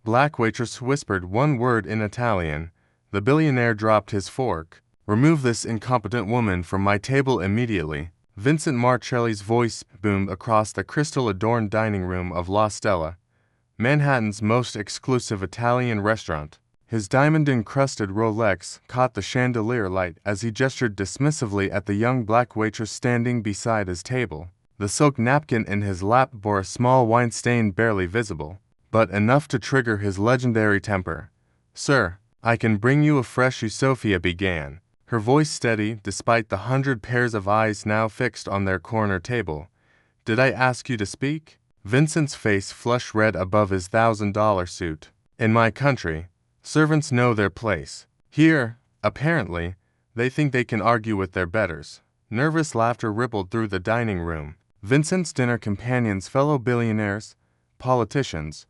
Black waitress whispered one word in Italian. The billionaire dropped his fork. "Remove this incompetent woman from my table immediately." Vincent Marcelli's voice boomed across the crystal-adorned dining room of La Stella, Manhattan's most exclusive Italian restaurant. His diamond-encrusted Rolex caught the chandelier light as he gestured dismissively at the young black waitress standing beside his table. The silk napkin in his lap bore a small wine stain barely visible, but enough to trigger his legendary temper. "Sir, I can bring you a fresh," Sophia began, her voice steady despite the 100 pairs of eyes now fixed on their corner table. "Did I ask you to speak?" Vincent's face flushed red above his $1,000 suit. "In my country, servants know their place. Here, apparently, they think they can argue with their betters." Nervous laughter rippled through the dining room. Vincent's dinner companions, fellow billionaires, politicians,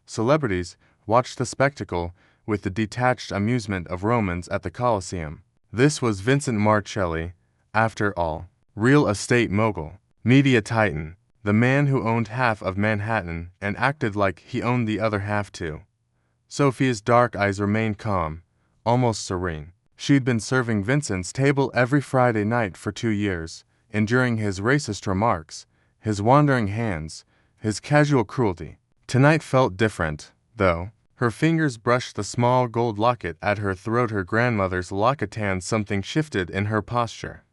celebrities, watched the spectacle with the detached amusement of Romans at the Colosseum. This was Vincent Marcelli, after all. Real estate mogul, media titan, the man who owned half of Manhattan and acted like he owned the other half too. Sophia's dark eyes remained calm, almost serene. She'd been serving Vincent's table every Friday night for 2 years, enduring his racist remarks, his wandering hands, his casual cruelty. Tonight felt different, though. Her fingers brushed the small gold locket at her throat, her grandmother's locket. Something shifted in her posture.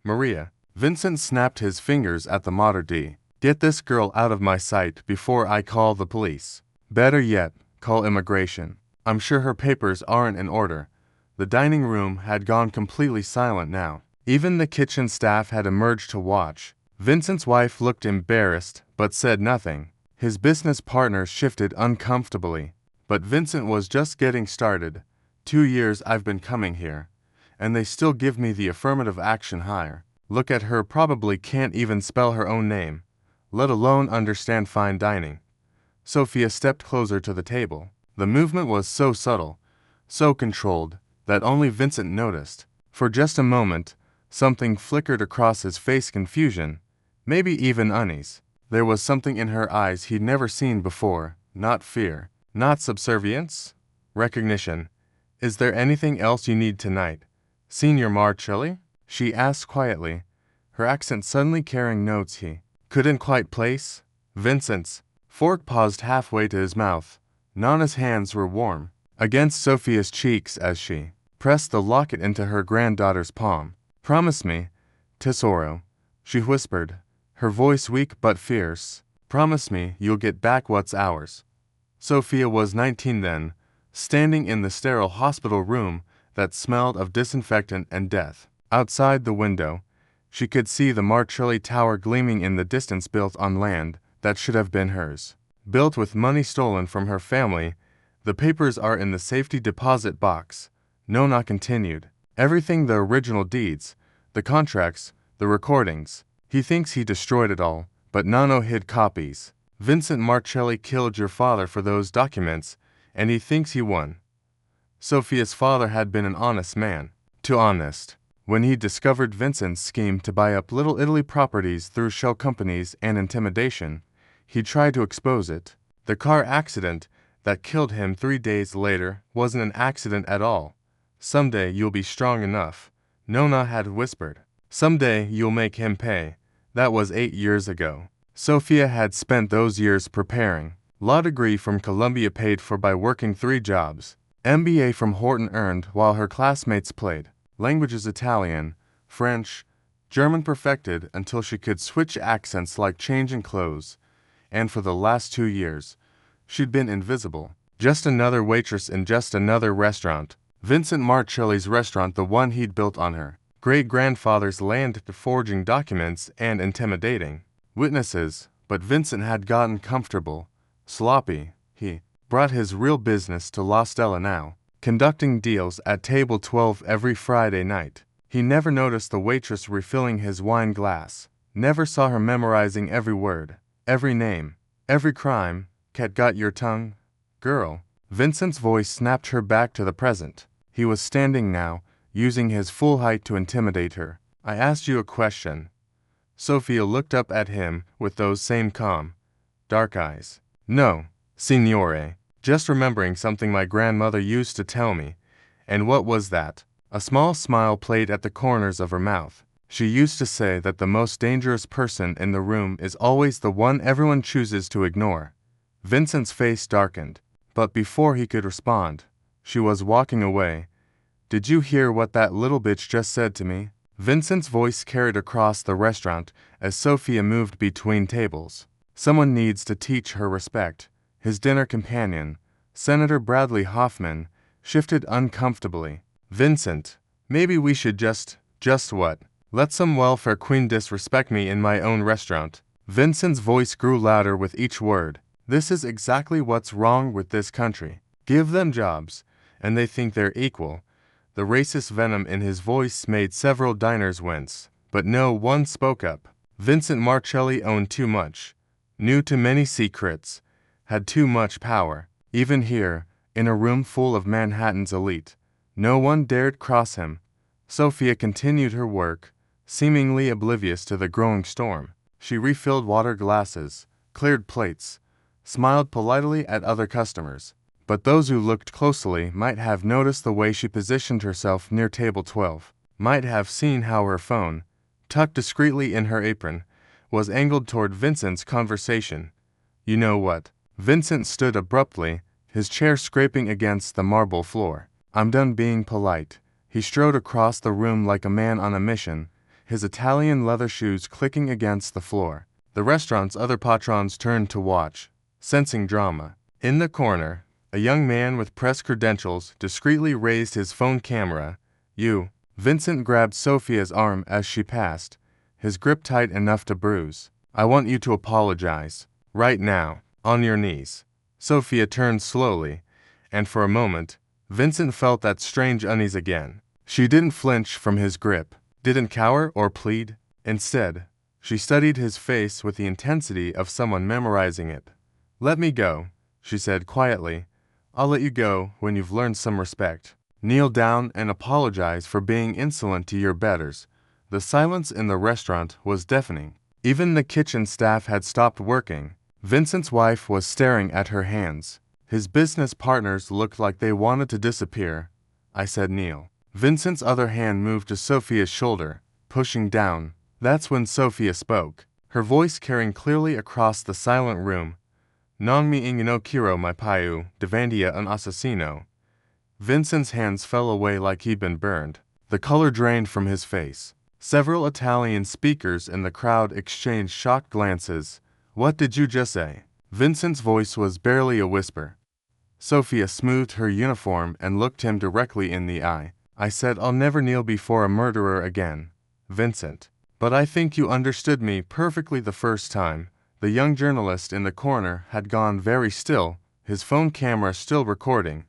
"Maria." Vincent snapped his fingers at the Mater D. "Get this girl out of my sight before I call the police. Better yet, call immigration. I'm sure her papers aren't in order." The dining room had gone completely silent now. Even the kitchen staff had emerged to watch. Vincent's wife looked embarrassed, but said nothing. His business partners shifted uncomfortably. But Vincent was just getting started. 2 years I've been coming here, and they still give me the affirmative action hire. Look at her, probably can't even spell her own name, let alone understand fine dining. Sophia stepped closer to the table. The movement was so subtle, so controlled, that only Vincent noticed. For just a moment, something flickered across his face, confusion, maybe even unease. There was something in her eyes he'd never seen before, not fear, not subservience, recognition. "Is there anything else you need tonight, Signor Marcelli?" she asked quietly, her accent suddenly carrying notes he couldn't quite place. Vincent's fork paused halfway to his mouth. Nana's hands were warm against Sophia's cheeks as she pressed the locket into her granddaughter's palm. "Promise me, tesoro," she whispered, her voice weak but fierce. "Promise me you'll get back what's ours." Sophia was 19 then, standing in the sterile hospital room that smelled of disinfectant and death. Outside the window, she could see the Marcelli Tower gleaming in the distance, built on land that should have been hers. Built with money stolen from her family, the papers are in the safety deposit box. Nona continued. "Everything, the original deeds, the contracts, the recordings. He thinks he destroyed it all, but Nano hid copies. Vincent Marcelli killed your father for those documents, and he thinks he won." Sophia's father had been an honest man. Too honest. When he discovered Vincent's scheme to buy up Little Italy properties through shell companies and intimidation, he tried to expose it. The car accident that killed him 3 days later wasn't an accident at all. "Someday you'll be strong enough," Nona had whispered. "Someday you'll make him pay." That was 8 years ago. Sophia had spent those years preparing. Law degree from Columbia paid for by working 3 jobs. MBA from Horton earned while her classmates played. Languages Italian, French, German perfected until she could switch accents like changing clothes. And for the last 2 years, she'd been invisible. Just another waitress in just another restaurant. Vincent Marcelli's restaurant, the one he'd built on her great-grandfather's land, forging documents and intimidating witnesses. But Vincent had gotten comfortable, sloppy. He brought his real business to La Stella now, conducting deals at table 12 every Friday night. He never noticed the waitress refilling his wine glass, never saw her memorizing every word, every name, every crime. "Cat, got your tongue, girl?" Vincent's voice snapped her back to the present. He was standing now, using his full height to intimidate her. "I asked you a question." Sophia looked up at him with those same calm, dark eyes. "No, signore." Just remembering something my grandmother used to tell me. And what was that? A small smile played at the corners of her mouth. She used to say that the most dangerous person in the room is always the one everyone chooses to ignore. Vincent's face darkened, but before he could respond, she was walking away. Did you hear what that little bitch just said to me? Vincent's voice carried across the restaurant as Sophia moved between tables. Someone needs to teach her respect. His dinner companion, Senator Bradley Hoffman, shifted uncomfortably. Vincent, maybe we should just what? Let some welfare queen disrespect me in my own restaurant. Vincent's voice grew louder with each word. This is exactly what's wrong with this country. Give them jobs, and they think they're equal. The racist venom in his voice made several diners wince, but no one spoke up. Vincent Marcelli owned too much, knew too many secrets, had too much power. Even here, in a room full of Manhattan's elite, no one dared cross him. Sophia continued her work, seemingly oblivious to the growing storm. She refilled water glasses, cleared plates, smiled politely at other customers. But those who looked closely might have noticed the way she positioned herself near table 12, might have seen how her phone, tucked discreetly in her apron, was angled toward Vincent's conversation. You know what? Vincent stood abruptly, his chair scraping against the marble floor. I'm done being polite. He strode across the room like a man on a mission, his Italian leather shoes clicking against the floor. The restaurant's other patrons turned to watch, sensing drama. In the corner, a young man with press credentials discreetly raised his phone camera. Vincent grabbed Sophia's arm as she passed, his grip tight enough to bruise. I want you to apologize. Right now, on your knees. Sophia turned slowly, and for a moment, Vincent felt that strange unease again. She didn't flinch from his grip, didn't cower or plead. Instead, she studied his face with the intensity of someone memorizing it. Let me go, she said quietly. I'll let you go when you've learned some respect. Kneel down and apologize for being insolent to your betters. The silence in the restaurant was deafening. Even the kitchen staff had stopped working. Vincent's wife was staring at her hands. His business partners looked like they wanted to disappear. I said kneel. Vincent's other hand moved to Sophia's shoulder, pushing down. That's when Sophia spoke, her voice carrying clearly across the silent room. Non mi inginocchio mai più davanti a un assassino. Vincent's hands fell away like he'd been burned. The color drained from his face. Several Italian speakers in the crowd exchanged shocked glances. What did you just say? Vincent's voice was barely a whisper. Sophia smoothed her uniform and looked him directly in the eye. I said I'll never kneel before a murderer again, Vincent. But I think you understood me perfectly the first time. The young journalist in the corner had gone very still, his phone camera still recording.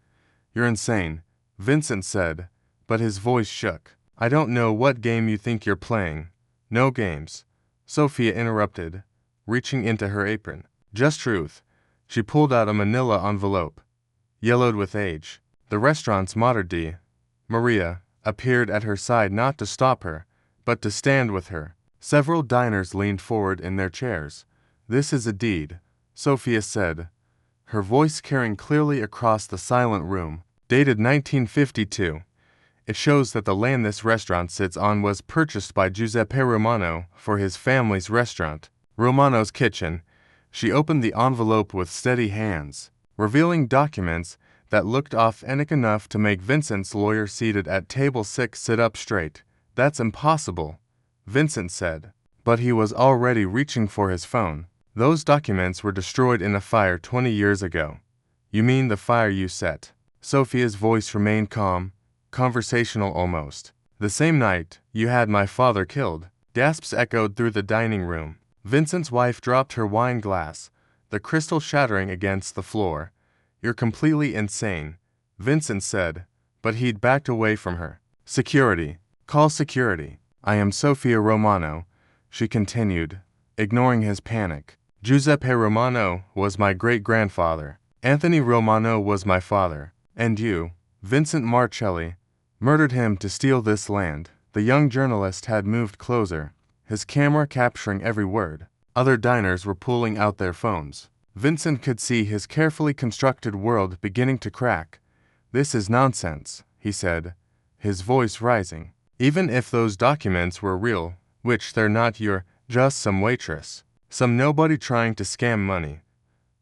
You're insane, Vincent said, but his voice shook. I don't know what game you think you're playing. No games, Sophia interrupted, reaching into her apron. Just truth. She pulled out a manila envelope, yellowed with age. The restaurant's maitre d', Maria, appeared at her side not to stop her, but to stand with her. Several diners leaned forward in their chairs. This is a deed, Sophia said, her voice carrying clearly across the silent room. Dated 1952. It shows that the land this restaurant sits on was purchased by Giuseppe Romano for his family's restaurant, Romano's Kitchen. She opened the envelope with steady hands, revealing documents that looked authentic enough to make Vincent's lawyer seated at table 6 sit up straight. That's impossible, Vincent said, but he was already reaching for his phone. Those documents were destroyed in a fire 20 years ago. You mean the fire you set? Sophia's voice remained calm, conversational almost. The same night, you had my father killed. Gasps echoed through the dining room. Vincent's wife dropped her wine glass, the crystal shattering against the floor. You're completely insane, Vincent said, but he'd backed away from her. Security. Call security. I am Sophia Romano, she continued, ignoring his panic. Giuseppe Romano was my great-grandfather. Anthony Romano was my father. And you, Vincent Marcelli, murdered him to steal this land. The young journalist had moved closer, his camera capturing every word. Other diners were pulling out their phones. Vincent could see his carefully constructed world beginning to crack. "This is nonsense," he said, his voice rising. "Even if those documents were real, which they're not, you're just some waitress. Some nobody trying to scam money."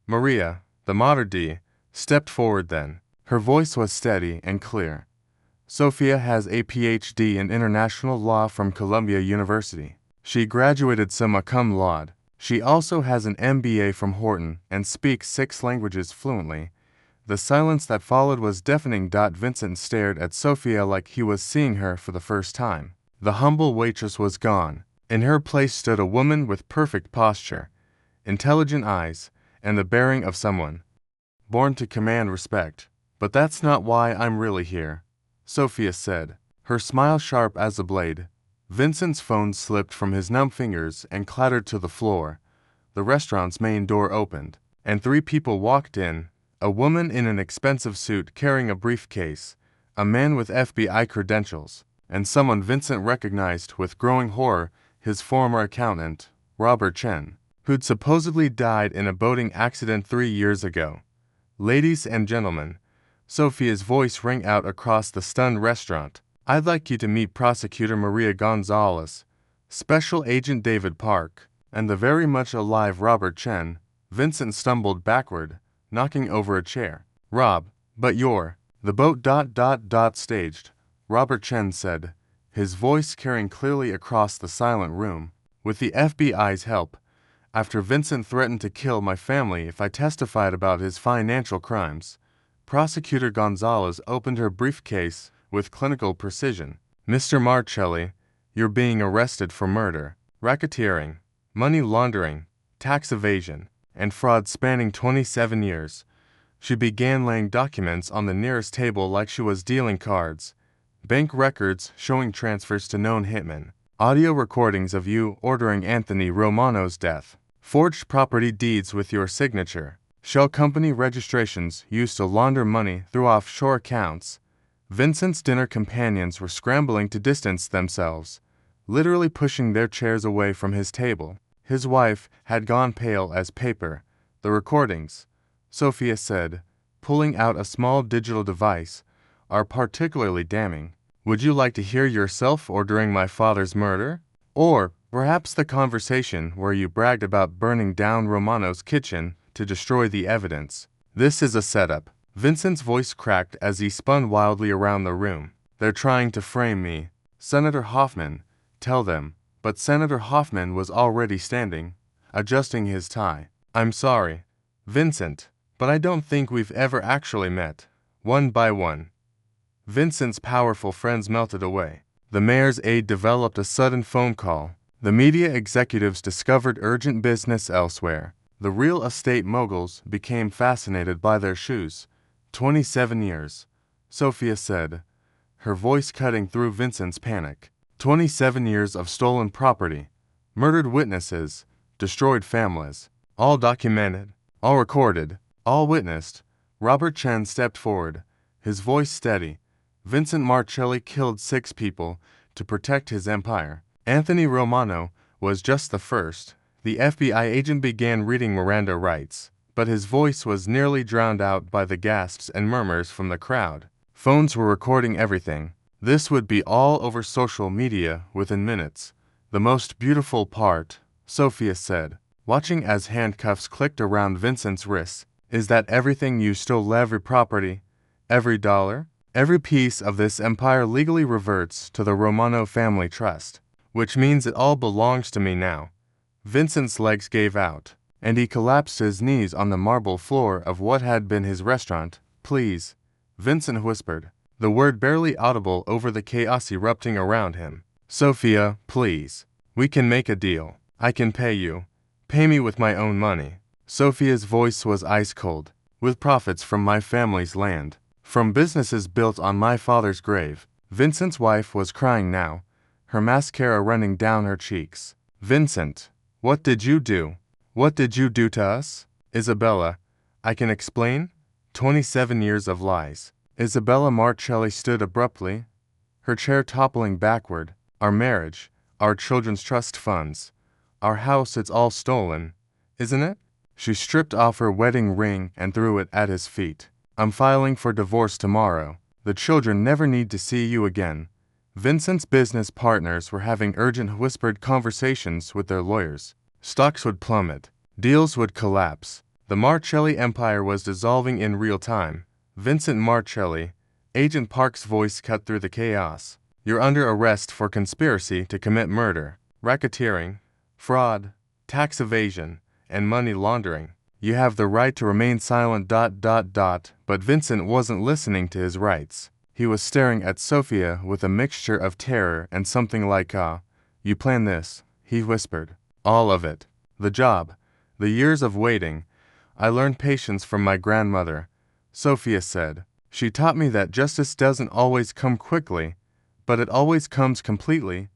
Maria, the Mater D, stepped forward then. Her voice was steady and clear. "Sophia has a PhD in international law from Columbia University. She graduated summa cum laude. She also has an MBA from Wharton and speaks 6 languages fluently." The silence that followed was deafening. Vincent stared at Sophia like he was seeing her for the first time. The humble waitress was gone. In her place stood a woman with perfect posture, intelligent eyes, and the bearing of someone born to command respect. "But that's not why I'm really here," Sophia said, her smile sharp as a blade. Vincent's phone slipped from his numb fingers and clattered to the floor. The restaurant's main door opened, and 3 people walked in: a woman in an expensive suit carrying a briefcase, a man with FBI credentials, and someone Vincent recognized with growing horror: his former accountant, Robert Chen, who'd supposedly died in a boating accident 3 years ago. "Ladies and gentlemen," Sophia's voice rang out across the stunned restaurant, "I'd like you to meet Prosecutor Maria Gonzalez, Special Agent David Park, and the very much alive Robert Chen." Vincent stumbled backward, knocking over a chair. "Rob, but you're the boat staged," Robert Chen said, his voice carrying clearly across the silent room. "With the FBI's help, after Vincent threatened to kill my family if I testified about his financial crimes." Prosecutor Gonzalez opened her briefcase with clinical precision. "Mr. Marcelli, you're being arrested for murder, racketeering, money laundering, tax evasion, and fraud spanning 27 years. She began laying documents on the nearest table like she was dealing cards. Bank records showing transfers to known hitmen, audio recordings of you ordering Anthony Romano's death, forged property deeds with your signature, shell company registrations used to launder money through offshore accounts." Vincent's dinner companions were scrambling to distance themselves, literally pushing their chairs away from his table. His wife had gone pale as paper. "The recordings," Sophia said, pulling out a small digital device, "are particularly damning. Would you like to hear yourself ordering my father's murder? Or perhaps the conversation where you bragged about burning down Romano's kitchen to destroy the evidence?" "This is a setup." Vincent's voice cracked as he spun wildly around the room. "They're trying to frame me. Senator Hoffman, tell them." But Senator Hoffman was already standing, adjusting his tie. "I'm sorry, Vincent, but I don't think we've ever actually met." One by one, Vincent's powerful friends melted away. The mayor's aide developed a sudden phone call. The media executives discovered urgent business elsewhere. The real estate moguls became fascinated by their shoes. 27 years, Sophia said, her voice cutting through Vincent's panic. 27 years of stolen property, murdered witnesses, destroyed families, all documented, all recorded, all witnessed. Robert Chen stepped forward, his voice steady. "Vincent Marcelli killed 6 people to protect his empire. Anthony Romano was just the first." The FBI agent began reading Miranda rights, but his voice was nearly drowned out by the gasps and murmurs from the crowd. Phones were recording everything. This would be all over social media within minutes. "The most beautiful part," Sophia said, watching as handcuffs clicked around Vincent's wrists, "is that everything you stole, every property, every dollar, every piece of this empire legally reverts to the Romano family trust, which means it all belongs to me now." Vincent's legs gave out, and he collapsed to his knees on the marble floor of what had been his restaurant. "Please," Vincent whispered, the word barely audible over the chaos erupting around him. "Sophia, please. We can make a deal. I can pay you. Pay me with my own money." Sophia's voice was ice cold. "With profits from my family's land, from businesses built on my father's grave." Vincent's wife was crying now, her mascara running down her cheeks. "Vincent, what did you do? What did you do to us?" "Isabella, I can explain." 27 years of lies. Isabella Marcelli stood abruptly, her chair toppling backward. "Our marriage, our children's trust funds, our house, it's all stolen, isn't it?" She stripped off her wedding ring and threw it at his feet. I'm filing for divorce tomorrow. The children never need to see you again. Vincent's business partners were having urgent whispered conversations with their lawyers. Stocks would plummet. Deals would collapse. The Marcelli empire was dissolving in real time. Vincent Marcelli, Agent Park's voice cut through the chaos. You're under arrest for conspiracy to commit murder, racketeering, fraud, tax evasion, and money laundering. You have the right to remain silent. But Vincent wasn't listening to his rights. He was staring at Sophia with a mixture of terror and something like you planned this, he whispered. All of it. The job. The years of waiting. I learned patience from my grandmother, Sophia said. She taught me that justice doesn't always come quickly, but it always comes completely.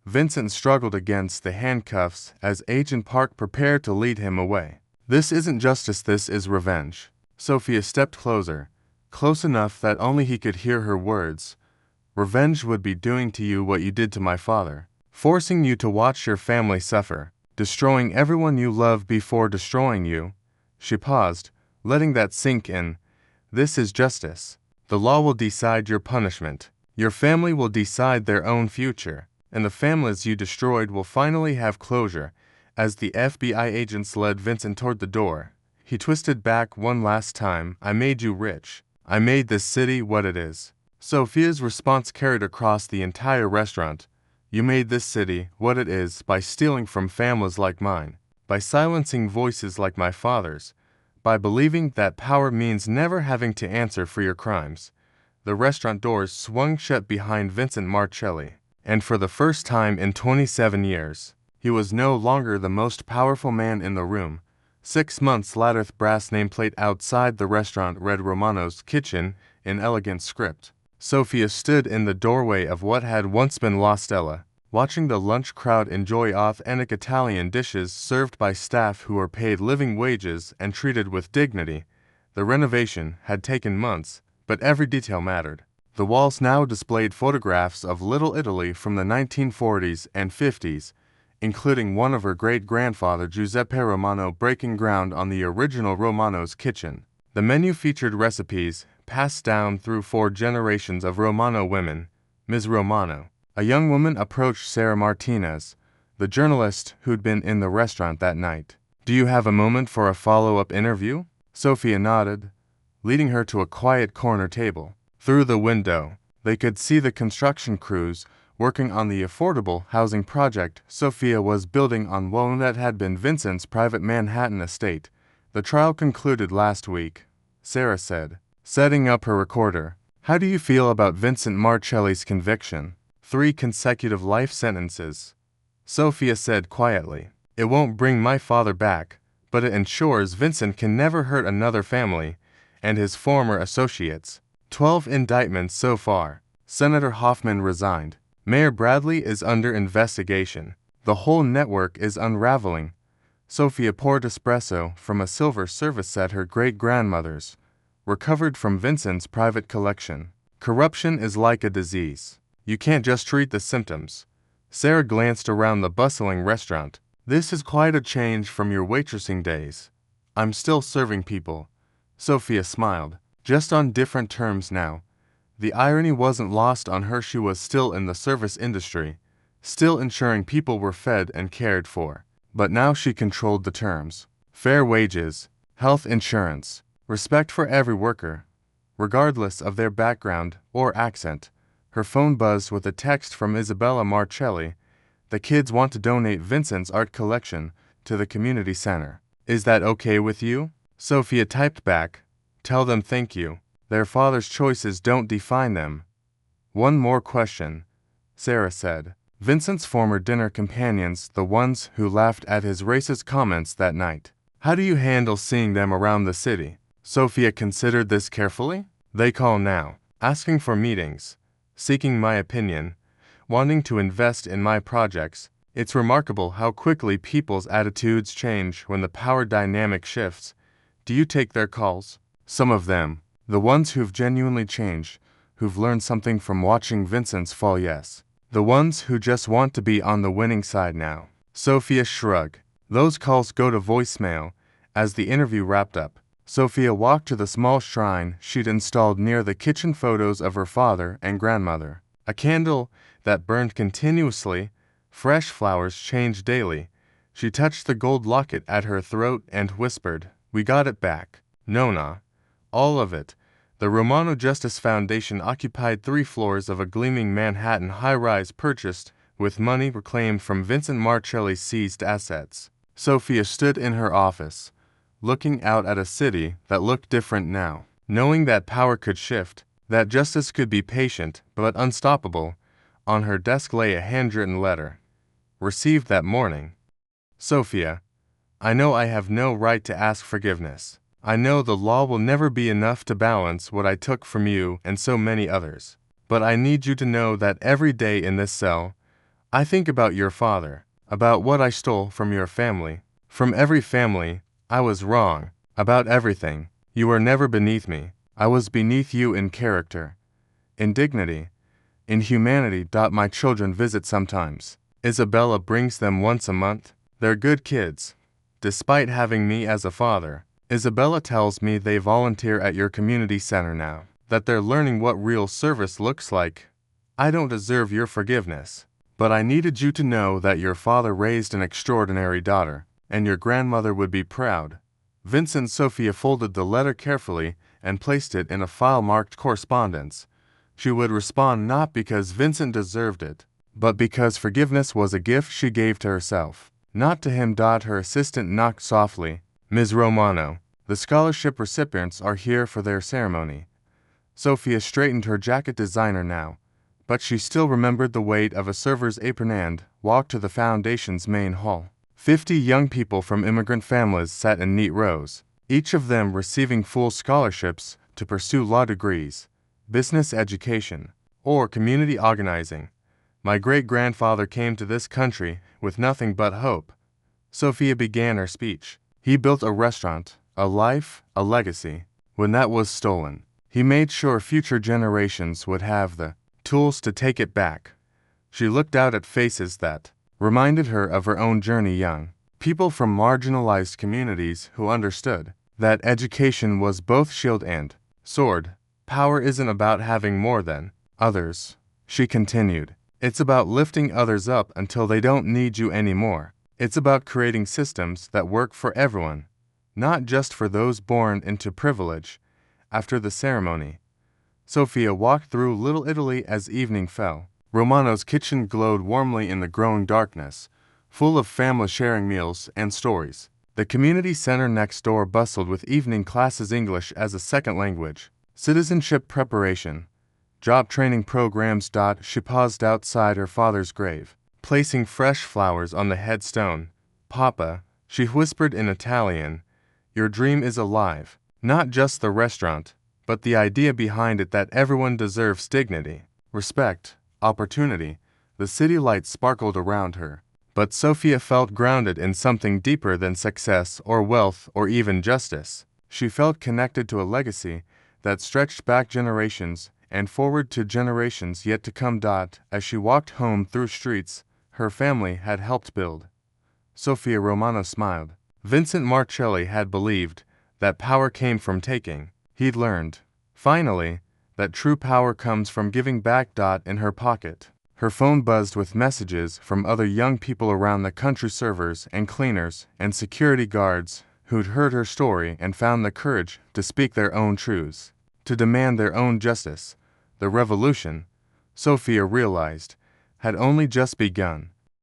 Vincent struggled against the handcuffs as Agent Park prepared to lead him away. This isn't justice, this is revenge. Sophia stepped closer, close enough that only he could hear her words. Revenge would be doing to you what you did to my father, forcing you to watch your family suffer, destroying everyone you love before destroying you. She paused, letting that sink in. This is justice. The law will decide your punishment. Your family will decide their own future, and the families you destroyed will finally have closure. As the FBI agents led Vincent toward the door, he twisted back one last time. I made you rich. I made this city what it is. Sophia's response carried across the entire restaurant. You made this city what it is by stealing from families like mine, by silencing voices like my father's, by believing that power means never having to answer for your crimes. The restaurant doors swung shut behind Vincent Marcelli, and for the first time in 27 years, he was no longer the most powerful man in the room. 6 months later, the brass nameplate outside the restaurant read Romano's Kitchen in elegant script. Sophia stood in the doorway of what had once been La Stella, watching the lunch crowd enjoy authentic Italian dishes served by staff who were paid living wages and treated with dignity. The renovation had taken months, but every detail mattered. The walls now displayed photographs of Little Italy from the 1940s and 50s, including one of her great-grandfather Giuseppe Romano breaking ground on the original Romano's Kitchen. The menu featured recipes passed down through 4 generations of Romano women. Ms. Romano, a young woman, approached Sarah Martinez, the journalist who'd been in the restaurant that night. Do you have a moment for a follow-up interview? Sophia nodded, leading her to a quiet corner table. Through the window, they could see the construction crews working on the affordable housing project Sophia was building on one that had been Vincent's private Manhattan estate. The trial concluded last week, Sarah said, setting up her recorder. How do you feel about Vincent Marcelli's conviction? 3 consecutive life sentences. Sophia said quietly. It won't bring my father back, but it ensures Vincent can never hurt another family and his former associates. 12 indictments so far. Senator Hoffman resigned. Mayor Bradley is under investigation. The whole network is unraveling. Sophia poured espresso from a silver service set her great-grandmother's, recovered from Vincent's private collection. Corruption is like a disease. You can't just treat the symptoms. Sarah glanced around the bustling restaurant. This is quite a change from your waitressing days. I'm still serving people. Sophia smiled. Just on different terms now. The irony wasn't lost on her. She was still in the service industry, still ensuring people were fed and cared for. But now she controlled the terms. Fair wages, health insurance, respect for every worker, regardless of their background or accent. Her phone buzzed with a text from Isabella Marcelli. The kids want to donate Vincent's art collection to the community center. Is that okay with you? Sophia typed back. Tell them thank you. Their father's choices don't define them. One more question, Sarah said. Vincent's former dinner companions, the ones who laughed at his racist comments that night. How do you handle seeing them around the city? Sophia considered this carefully. They call now, asking for meetings, seeking my opinion, wanting to invest in my projects. It's remarkable how quickly people's attitudes change when the power dynamic shifts. Do you take their calls? Some of them, the ones who've genuinely changed, who've learned something from watching Vincent's fall, yes. The ones who just want to be on the winning side now. Sophia shrugged. Those calls go to voicemail, As the interview wrapped up, Sophia walked to the small shrine she'd installed near the kitchen photos of her father and grandmother. A candle that burned continuously, fresh flowers changed daily. She touched the gold locket at her throat and whispered, "We got it back. Nona. All of it." The Romano Justice Foundation occupied 3 floors of a gleaming Manhattan high-rise purchased with money reclaimed from Vincent Marcelli's seized assets. Sophia stood in her office, looking out at a city that looked different now. Knowing that power could shift, that justice could be patient but unstoppable, on her desk lay a handwritten letter. Received that morning. Sophia, I know I have no right to ask forgiveness. I know the law will never be enough to balance what I took from you and so many others. But I need you to know that every day in this cell, I think about your father, about what I stole from your family. From every family, I was wrong, about everything. You were never beneath me. I was beneath you in character, in dignity, in humanity. My children visit sometimes. Isabella brings them once a month. They're good kids, despite having me as a father. Isabella tells me they volunteer at your community center now, that they're learning what real service looks like. I don't deserve your forgiveness, but I needed you to know that your father raised an extraordinary daughter, and your grandmother would be proud. Vincent. Sophia folded the letter carefully and placed it in a file marked correspondence. She would respond not because Vincent deserved it, but because forgiveness was a gift she gave to herself, not to him. Her assistant knocked softly. Ms. Romano, the scholarship recipients are here for their ceremony. Sophia straightened her jacket. Designer now, but she still remembered the weight of a server's apron and walked to the foundation's main hall. 50 young people from immigrant families sat in neat rows, each of them receiving full scholarships to pursue law degrees, business education, or community organizing. My great-grandfather came to this country with nothing but hope. Sophia began her speech. He built a restaurant, a life, a legacy. When that was stolen, he made sure future generations would have the tools to take it back. She looked out at faces that reminded her of her own journey. Young people from marginalized communities who understood that education was both shield and sword. Power isn't about having more than others, she continued. It's about lifting others up until they don't need you anymore. It's about creating systems that work for everyone, not just for those born into privilege. After the ceremony, Sophia walked through Little Italy as evening fell. Romano's kitchen glowed warmly in the growing darkness, full of families sharing meals and stories. The community center next door bustled with evening classes, English as a second language, citizenship preparation, job training programs. She paused outside her father's grave, placing fresh flowers on the headstone. Papa, she whispered in Italian, your dream is alive. Not just the restaurant, but the idea behind it, that everyone deserves dignity, respect, opportunity. The city lights sparkled around her, but Sophia felt grounded in something deeper than success or wealth or even justice. She felt connected to a legacy that stretched back generations and forward to generations yet to come. As she walked home through streets her family had helped build, Sophia Romano smiled. Vincent Marcelli had believed that power came from taking. He'd learned, finally, that true power comes from giving back. In her pocket, her phone buzzed with messages from other young people around the country, servers and cleaners and security guards who'd heard her story and found the courage to speak their own truths, to demand their own justice. The revolution, Sophia realized, had only just begun.